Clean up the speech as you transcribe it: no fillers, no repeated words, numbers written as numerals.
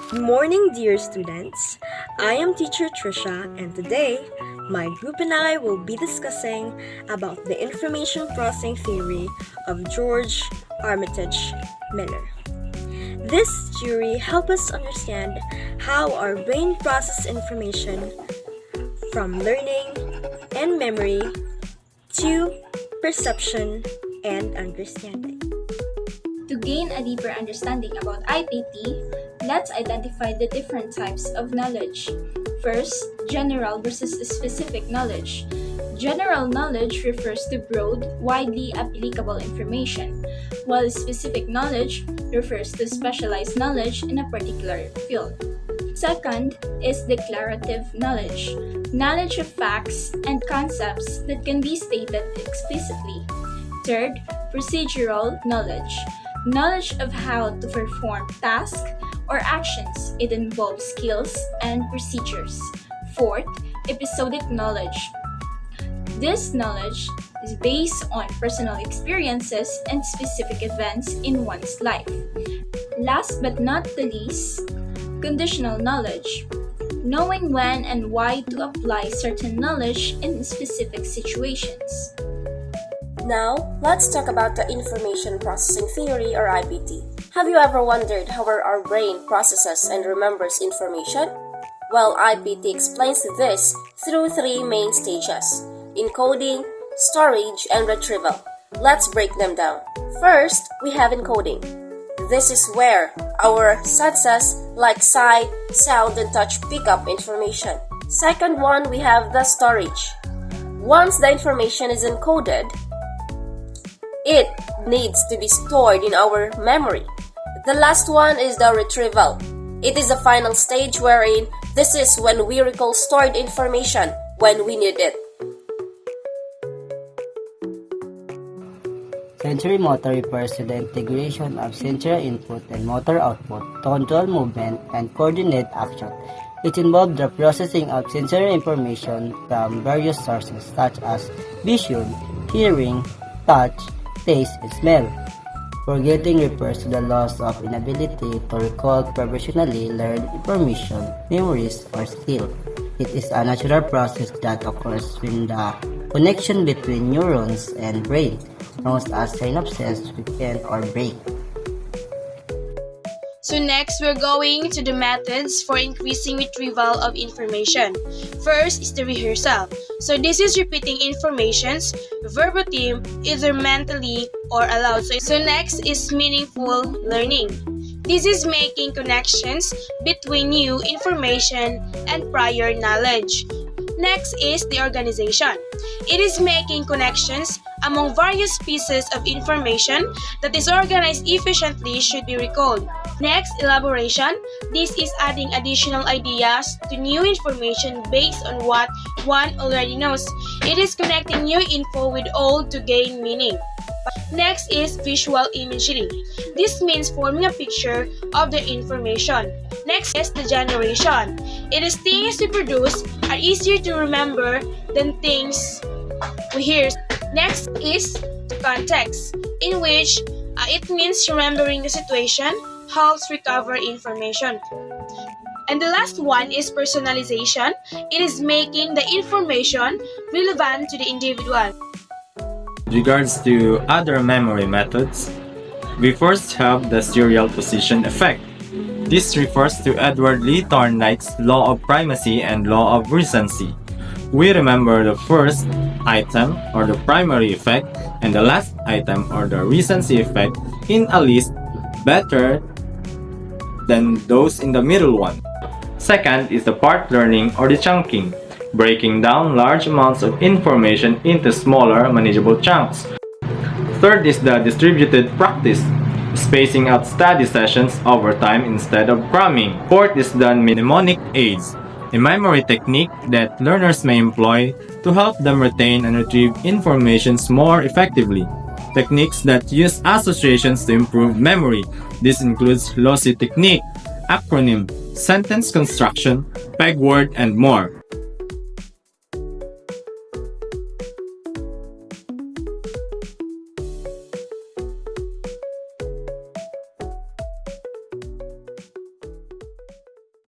Good morning, dear students. I am teacher Trisha, and today my group and I will be discussing about the information processing theory of George Armitage Miller. This theory helps us understand how our brain processes information from learning and memory to perception and understanding. To gain a deeper understanding about IPT, let's identify the different types of knowledge. First, general versus specific knowledge. General knowledge refers to broad, widely applicable information, while specific knowledge refers to specialized knowledge in a particular field. Second is declarative knowledge. Knowledge of facts and concepts that can be stated explicitly. Third, procedural knowledge. Knowledge of how to perform tasks or actions. It involves skills and procedures. Fourth, episodic knowledge. This knowledge is based on personal experiences and specific events in one's life. Last but not the least, conditional knowledge. Knowing when and why to apply certain knowledge in specific situations. Now, let's talk about the information processing theory or IPT. Have you ever wondered how our brain processes and remembers information? Well, IPT explains this through three main stages: encoding, storage, and retrieval. Let's break them down. First, we have encoding. This is where our senses like sight, sound, and touch pick up information. Second one, we have the storage. Once the information is encoded, it needs to be stored in our memory. The last one is the retrieval. It is the final stage wherein this is when we recall stored information when we need it. Sensory motor refers to the integration of sensory input and motor output to control movement and coordinate action. It involves the processing of sensory information from various sources such as vision, hearing, touch, taste, and smell. Forgetting refers to the loss of inability to recall previously learned information, memories, or skill. It is a natural process that occurs when the connection between neurons and brain, known as synapses, weaken or break. So next, we're going to the methods for increasing retrieval of information. First is the rehearsal. So this is repeating informations verbatim, either mentally or aloud. So next is meaningful learning. This is making connections between new information and prior knowledge. Next is the organization. It is making connections among various pieces of information that is organized efficiently should be recalled. Next, elaboration. This is adding additional ideas to new information based on what one already knows. It is connecting new info with old to gain meaning. Next is visual imagery. This means forming a picture of the information. Next is the generation. It is things we produce are easier to remember than things we hear. Next is context, in which it means remembering the situation helps recover information. And the last one is personalization. It is making the information relevant to the individual. With regards to other memory methods, we first have the serial position effect. This refers to Edward Lee Thorndike's law of primacy and law of recency. We remember the first item or the primary effect and the last item or the recency effect in a list better than those in the middle one. Second is the part learning or the chunking, breaking down large amounts of information into smaller, manageable chunks. Third is the distributed practice, spacing out study sessions over time instead of cramming. Fourth is the mnemonic aids, a memory technique that learners may employ to help them retain and retrieve information more effectively. Techniques that use associations to improve memory. This includes lossy technique, acronym, sentence construction, peg word, and more.